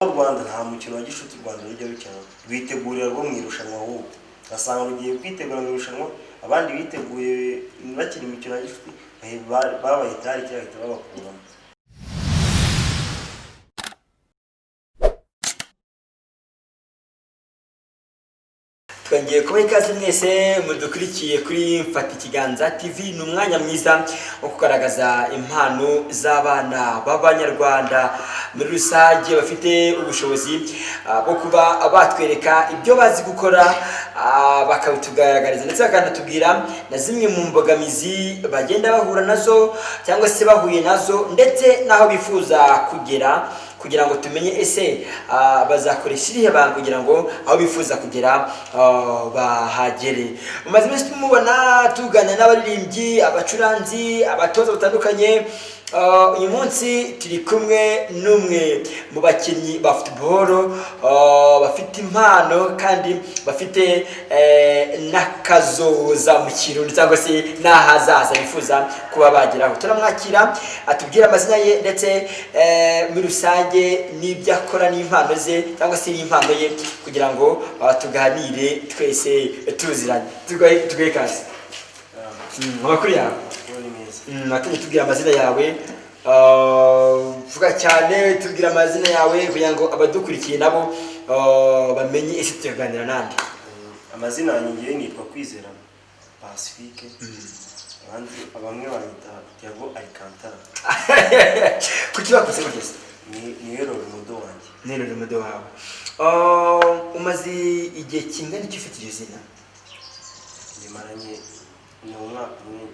mu Rwanda nta mukino wa gishuti u Rwanda rujya rukina, rwitegurira rwo mu irushanwa ahubwo ugasanga rugiye kwitegura mu irushanwa, abandi biteguye bakina imikino ya gishuti babaye itari cyahita babakuramo. Twongeye kuba ikaze mwese mudukurikiye kuri Mfata Ikiganza TV. Ni umwanya mwiza wo kugaragaza impano z'abana b'Abanyarwanda muri rusange bafite ubushobozi bwo kuba batwereka ibyo bazi gukora, bakabitugaragariza ndetse bakanatubwira na zimwe mu mbogamizi bagenda bahura nazo cyangwa se bahuye nazo, ndetse n'aho bifuza kugera kugira ngo tumenye ese bazakoresha irihe banga kugira ngo aho bifuza kugera bahagere. Mumaze iminsi tumubona tuganira n'abaririmbyi, abacuranzi, abatoza batandukanye. Uyu munsi turi kumwe n'umwe mu bakinnyi ba football bafite impano kandi bafite n'akazoza mu kirundi cyangwa se n'ahazaza bifuza kuba bageraho. Turamwakira atubwira amazina ye ndetse muri rusange n'ibyo akora n'impano ze cyangwa se n'impano ye kugira ngo tuganire twese tuziranye. Tugaye kazi. Amakuru yawe? Natumye tubwira amazina yawe, vuga cyane tubwira amazina yawe kugira ngo abadukurikiye nabo bamenye ese tuganira nande. Amazina yanjye nitwa Kwizera Pacifique, abandi bamwe banyita Thiago Alcantara. Kuki bakuze kugeza? Ni Error Mudo wanjye. Ni Error Mudo wawe. Umaze igihe kingana iki ufite iryo zina? Limaranye ni umwaka umwe.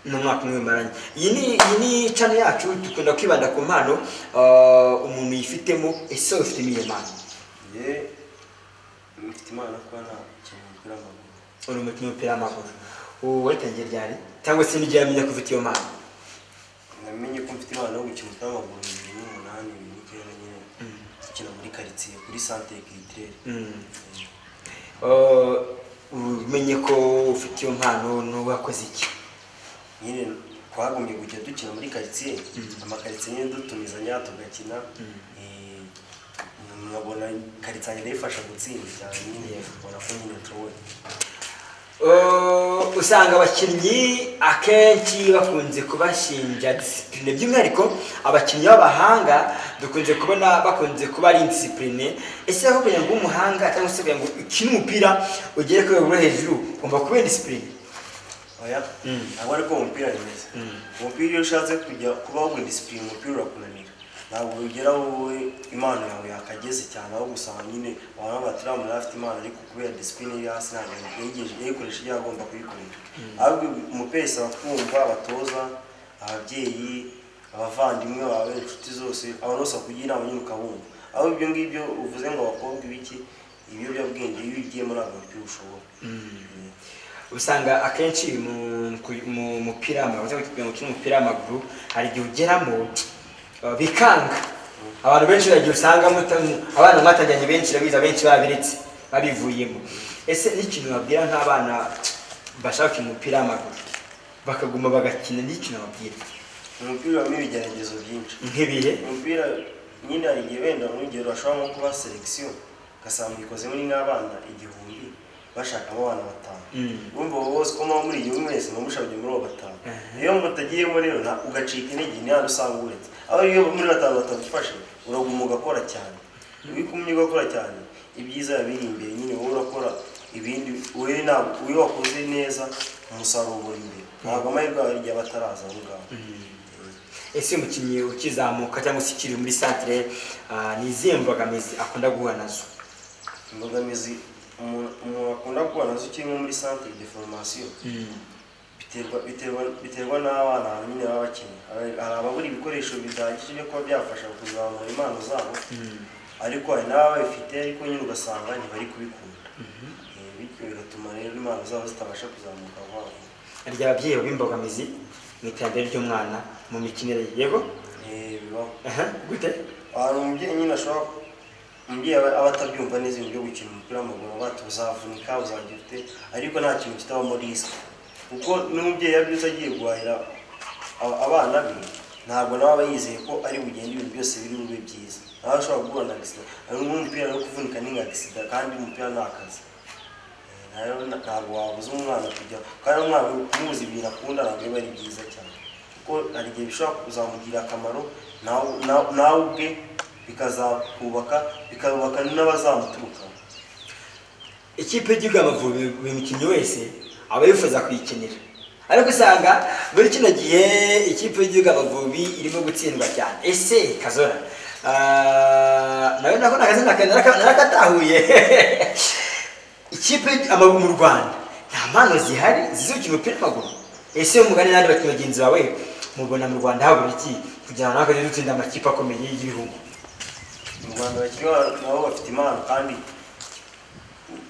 N'umwaka umwe maranye. Iyi ni channel yacu dukunda kwibanda ku mpano umuntu yifitemo. Ese ufite imiye mpano? Mfite imana kuba nta kintu umupira w'amaguru. Uri umukinnyi w'umupira w'amaguru. Watangiye ryari? Cyangwa se n'igihe yamenye ko ufite iyo mpano? Namenye ko mfite imana yo gukina umupira w'amaguru 2008 nyine gukina muri quartier kuri Centre Culturel. Umenye ko ufite iyo mpano n'uwakoze iki? Nyine twagumye kujya dukina muri quartier, amakaritsiye nyine dutumizanya tugakina, nkabona quartier yanjye ifasha gutsinda cyane, nyine ubona ko nyine trowe. Usanga abakinnyi akenshi bakunze kubashinja discipline, by'umwihariko abakinnyi b'abahanga dukunze kubona bakunze kuba ari indiscipline. Ese aho kugira ngo umuhanga cyangwa se kugira ngo ukine umupira ugere ku rwego hejuru ugomba kuba discipline? Oya, ntabwo ariko umupira nimeze. Umupira iyo ushatse kujya kuba wo discipline, umupira urakunanira. Ntabwo ugera wowe imana yawe yakageze cyane, aho gusanga nyine abantu batira muri afite imana ariko kubera discipline iri hasi ntabwo yayikoresha ibyo agomba kuyikoresha. Ahubwo umupesa bakumva abatoza, ababyeyi, abavandimwe bawe, inshuti zose, abantu bose bakugira inama nyine ukabumva. Aho ibyo ngibyo uvuze ngo abakobwa ibiki ibiyobyabwenge iyo ugiye muri abo mupira ushobora. Usanga akenshi mu mupira w'amaguru cyangwa kugira ngo ukine umupira w'amaguru hari igihe ugeramo bikanga. Abantu benshi bagiye usanga abana mwatajyanye benshi rabiza benshi babiretse babivuyemo. Ese n'ikintu babwira nk'abana bashaka umupira w'amaguru bakaguma bagakina, n'ikintu babwira? Umupira w'amaguru ibigeragezo byinshi. Nk'ibihe? Umupira nyine hari igihe wenda nk'urugero bashobora nko kuba selection ugasanga ikoze muri nk'abana 1000 bashakamo abana 5. Bumva bose ko muri iyo mwese mumushabye muri abo 5. Iyo mutagiyemo rero ugacika intege ni hano usanga uretse. Aho iyo muri 5 batagufashe uraguma ugakora cyane. Wikumye ugakora cyane ibyiza yabiri imbere, nyine wowe urakora ibindi we wakoze neza umusaruro uri imbere. Ntabwo amahirwe ari abataraza aho ngaho. Ese umukinnyi ukizamuka cyangwa se ukiri muri centre ni izihe mbogamizi akunda guhura nazo? Imbogamizi umuntu akunda guhura nazo ukiri muri centre de formation biterwa n'abana nyine b'abakinnyi. Hari ababura ibikoresho bidahagije byo kuba byafasha kuzamura impano zabo, ariko hari n'ababifite ariko nyine ugasanga ntibari kubikunda. Bityo bigatuma rero impano zabo zitabasha kuzamuka vuba. Hari ababyeyi b'imbogamizi mu iterambere ry'umwana mu mikinire. Yego? Bibaho. Gute? Hari umubyeyi nyine ashobora aba atabyumva neza ibintu byo gukina umupira w'amaguru, bati uzavunika uzagira ute, ariko nta kintu kitabamo risk, kuko n'umubyeyi yabyutse agiye guhahira abana be ntabwo nawe aba yizeye ko ari bugende ibintu byose biri bube byiza. Nawe ashobora guhura na accident, ari umupira wo kuvunika ni nka accident kandi umupira ni akazi. Nayo ntabwo wabuza umwana kujya, kandi umwana kumubuza ibintu akunda ntabwo biba ari byiza cyane, kuko hari igihe bishobora kuzamugira akamaro nawe ubwe, bikazakubaka bikabaka n'abazamuturuka. Ikipe y'igihugu Amavubi buri mukinnyi wese aba yifuza kuyikinira, ariko usanga muri kino gihe ikipe y'igihugu Amavubi irimo gutsindwa cyane. Ese Kazora nawe nako nakazina narakatahuye ikipe mu Rwanda nta mpano zihari zizukina umupira w'amaguru. Ese umugani n'andi bakinnyi bagenzi bawe mubona mu Rwanda habura iki kugira ngo nakaje dutsinda amakipe akomeye y'igihugu? Mu Rwanda bakiriho nabo bafite impano, kandi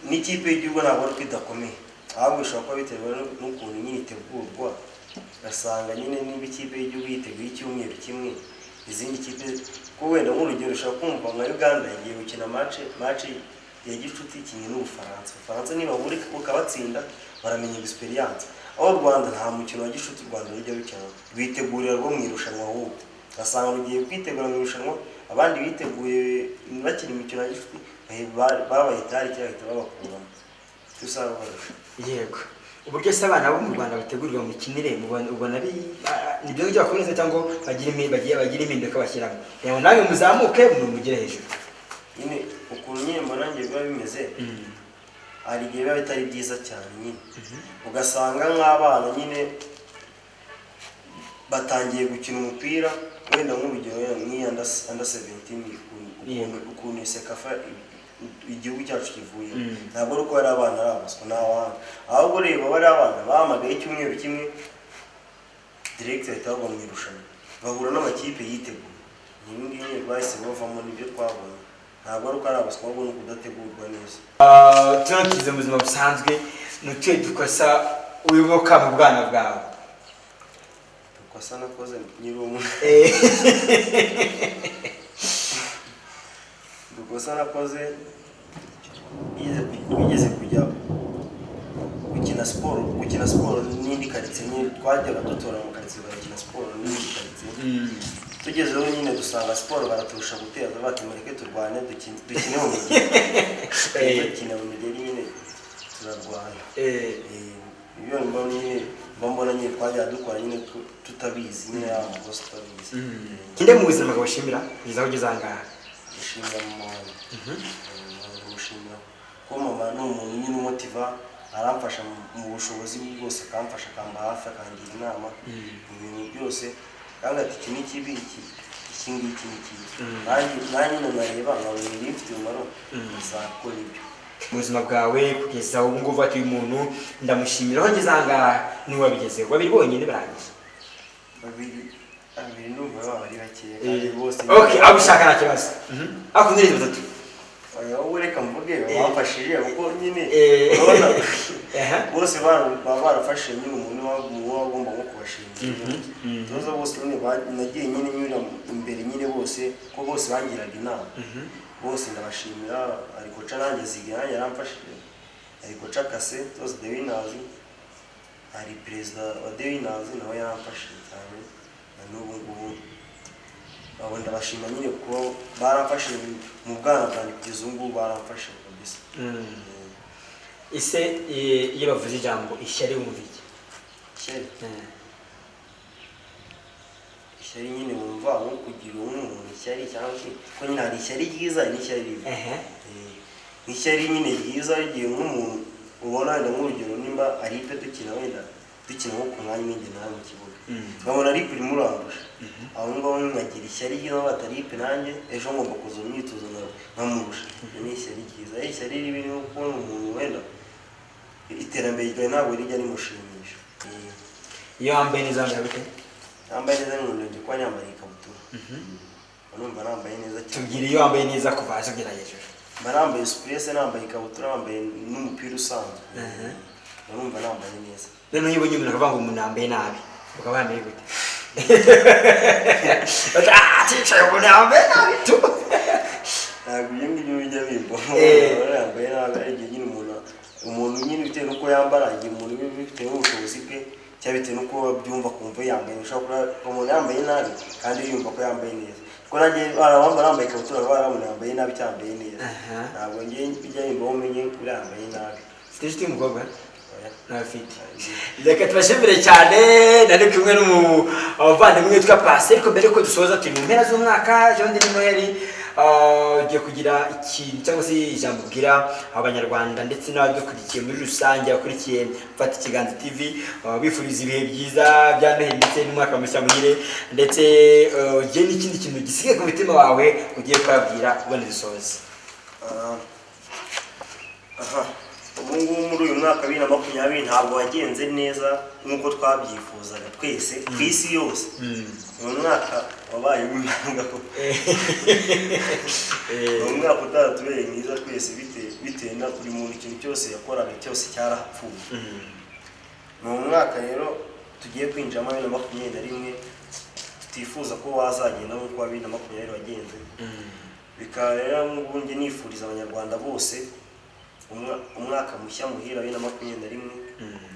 n'ikipe y'igihugu ntabwo ari idakomeye, ahubwo bishobora kuba biterwa n'ukuntu nyine itegurwa. Ugasanga nyine niba ikipe y'igihugu yiteguye icyumweru kimwe, izindi kipe ko wenda nk'urugero ushobora kumva nka Uganda yagiye gukina match ya gicuti ikinye n'Ubufaransa niba ukabatsinda baramenya experience. Aho u Rwanda nta mukino wa gicuti u Rwanda rujya rukina, bitegurira rwo mu irushanwa. Ahubwo ugasanga rugiye kwitegura mu irushanwa, abandi biteguye bakina imikino ya gicuti babaye tari cyahita babakuramo tusaba barusha. Yego, uburyo se abana bo mu Rwanda bategurirwa mu mikinire ubona ari nibyo ngibyo bakomeza cyangwa bagira impinduka bashyiramo yabo nawe muzamuke mugire hejuru? Nyine ukuntu nyine mbona ngiye biba bimeze, hari igihe biba bitari byiza cyane nyine. Ugasanga nk'abana nyine batangiye gukina umupira, wenda nk'urugero under 17 ukuntu Sekafa igihugu cyacu kivuye, ntabwo ari uko bari abana ari abaswa n'abana, ahubwo reba bari abana bahamagaye icyumweru kimwe direct ahita bagwa mu irushanwa, bahura n'amakipe yiteguye. Ibi ngibi bahise bavamo n'ibyo twabonye, ntabwo ari uko ari abaswa ahubwo ni ukudategurwa neza. Tunakize mu buzima busanzwe n'utuye dukosa uyoboka mu bwana bwawe? Dukosa nakoze nyiri umwe dukosa nakoze bigeze kujya gukina siporo n'indi karitsiye nyine, twajyaga dutora mu karitsiye bagakina siporo n'indi karitsiye. Tugezeho nyine dusanga siporo baraturusha guteza, bati mureke turwane dukine mu migeri. Dukina mu migeri nyine turarwana. Ibyo mbona nyine twajya dukora nyine tutabizi, nyine yaba bose tutabizi. Inde mu buzima bw'abashimira kugeza aho ugeze ahangaha? Gushimira mama, gushimira ko mama ni umuntu nyine umutiva, aramfasha mu bushobozi bwose, akamfasha, akamba hafi, akangira inama mu bintu byose, kandi ati iki ni kibi, iki ngiki ni cyiza. Nanjye ndareba nkabona ibintu bifite umumaro, nzakora ibyo. Mu buzima bwawe kugeza ubu ngubu ati uyu muntu ndamushimira aho ngeze ahangaha niwe wabigezeho? Babiri bonyine barangiye? Babiri ndumva baba ari bakeya kandi bose. Okay, abo ushaka nta kibazo. Akundirije batatu. Wowe reka mvuge bamfashije kuko nyine urabona bose baba barafashe nyine umuntu wagomba nko kubashimira. Tuzo bose nagiye nyine nyura imbere nyine bose ko bose bangiraga inama. Bose ndabashimira, ariko ca nanjye zigira yaramfashije, ariko ca kase tuzo The Winners, ari perezida wa The Winners nawe yaramfashije cyane. N'ubu ngubu abo ndabashima nyine ko baramfashe mu bwana bwanjye kugeza ubu ngubu baramfashe kabisa. Ise iyo bavuze ijambo ishyari wumva iki? Ishyari nyine wumva nko kugira umuntu ishyari, cyangwa ko nyine hari ishyari ryiza n'ishyari ribi. Ishyari nyine ryiza igihe nk'umuntu ubona wenda nk'urugero nimba ari ipe dukina wenda dukina nko ku mwanya w'ingenzi nawe mu kibuga, nkabona ari kuri murangusha, aho ngaho nkagira ishyari ryiza batari ipe, nanjye ejo ngomba kuza mu myitozo nkamurusha. Ni ishyari ryiza. Ishyari ribi ni ukubona umuntu wenda iterambere ryawe ntabwo rijya rimushimisha. Iyo wambaye neza wambaye gute? Nambaye neza nkunda kuba nyambaye ikabutura, numva nambaye neza cyane. Tubwire iyo wambaye neza kuva hasi kugera hejuru. Mba nambaye supurese, nambaye ikabutura, nambaye n'umupira usanzwe, numva nambaye neza. Rero iyo ubonye umuntu akavuga ngo umuntu yambaye nabi ukaba yambaye gute? Ticaye umuntu yambaye nabi tu. Ntabwo ibyo ngibyo bijya bimbaho, yambaye nabi ari igihe nyine umuntu nyine bitewe n'uko yambara, igihe umuntu bitewe n'ubushobozi bwe cyabite nuko byumva kumva yambaye ushobora umuntu yambaye nabi kandi yumva ko yambaye neza ko nanjye barabamba yambaye ikabutura barabona yambaye nabi cyambaye neza ntabwo ngiye bijya yimba umenye kuri yambaye nabi stage umukobwa nafite reka tubashimire cyane nari kumwe n'umuvandimwe witwa Pasi ariko mbere ko dusoza turi mu mpera z'umwaka Jean de Noheli ugiye kugira ikintu cyangwa se ijambo bwira abanyarwanda ndetse n'abadukurikiye muri rusange bakurikiye Fata Ikiganza TV bifuriza ibihe byiza bya Noheli ndetse n'umwaka mushya muhire ndetse ugiye n'ikindi kintu gisigaye ku mutima wawe ugiye kubabwira ubundi dusoze ubu muri uyu mwaka 2020 ntabwo wagenze neza nk'uko twabyifuzaga twese ku isi yose uyu mwaka wabaye umwaka umwaka utatubereye mwiza twese bitewe na buri muntu ikintu cyose yakoraga cyose cyarapfuye ni umwaka rero tugiye kwinjiramo 2021 tutifuza ko wazagenda nk'uko 2020 wagenze bikaba rero ngubundi nifuriza abanyarwanda bose umwaka mushya muhira 2021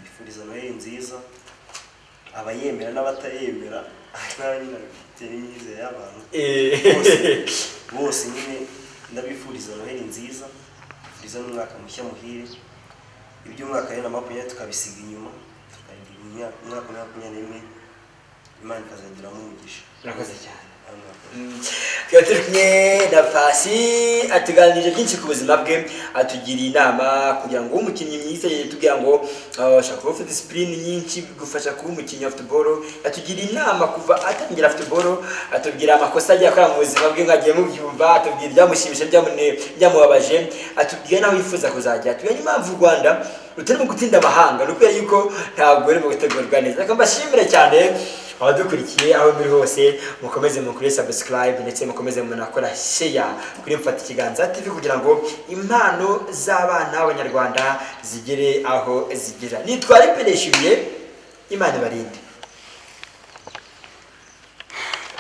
ifuriza Noheli nziza abayemera n'abatayemera bitewe n'imyizere y'abantu bose nyine ndabifuriza Noheli nziza ifuriza n'umwaka mushya muhire iby'umwaka 2020 tukabisiga inyuma tukagira umwaka 2021 Imana ikazagiramo umugisha murakoze cyane turi kumwe na Pasi atuganirije byinshi ku buzima bwe atugiriye inama kugira ngo umukinnyi mwiza yitubwira ngo ashaka kuba ufite discipline nyinshi bigufasha kuba umukinnyi wa football atugiriye inama kuva atangira football atubwira amakosa agiye akora mu buzima bwe ngagiye mubyumva atubwira ibyamushimisha byamubabaje atubwira nawe yifuza kuzajya atubwira impamvu u Rwanda rutarimo gutinda amahanga nuko yuko ntabwo rero gutegurwa neza reka mbashimire cyane abadukurikiye aho muri hose mukomeze mukore subscribe ndetse mukomeze munakora share kuri Fata Ikiganza TV kugira ngo impano z'abana b'Abanyarwanda zigere aho zigera nitwari Peleshimiye Imana barinde.